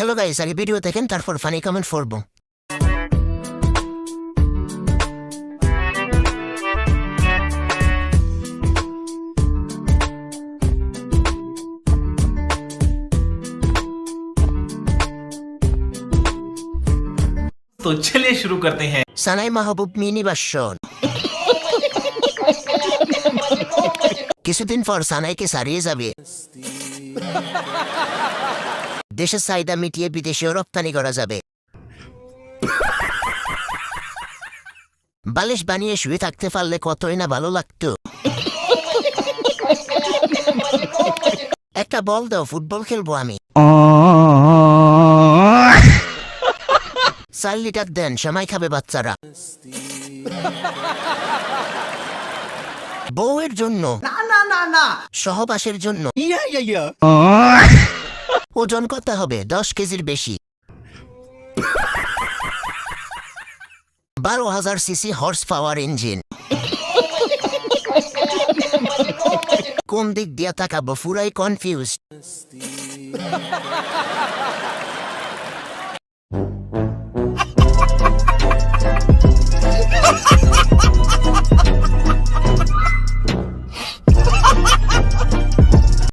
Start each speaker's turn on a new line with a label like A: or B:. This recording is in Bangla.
A: হ্যালো গাইস, আগে ভিডিও দেখেন তারপর ফানি কমেন্ট করবো।
B: तो चलिए शुरू करते हैं।
A: সানাই মাহবুব মিনি ভার্সন। কিছুদিন পর সানাইকে সারিয়ে যাবে। দেশের চাহিদা মিটিয়ে বিদেশেও রপ্তানি করা যাবে। বালিশ বানিয়ে শুয়ে থাকতে পারলে কতই না ভালো লাগতো। একটা বল দাও, ফুটবল খেলবো আমি। 4 লিটার দেন, সময় খাবে বাচ্চারা। বউয়ের জন্য না, সহবাসের জন্য ওজন কত হবে? 10 কেজির বেশি। 12,000 সিসি হর্স পাওয়ার ইঞ্জিন। কোন দিক দিয়ে তাকাবো, পুরাই কনফিউজ।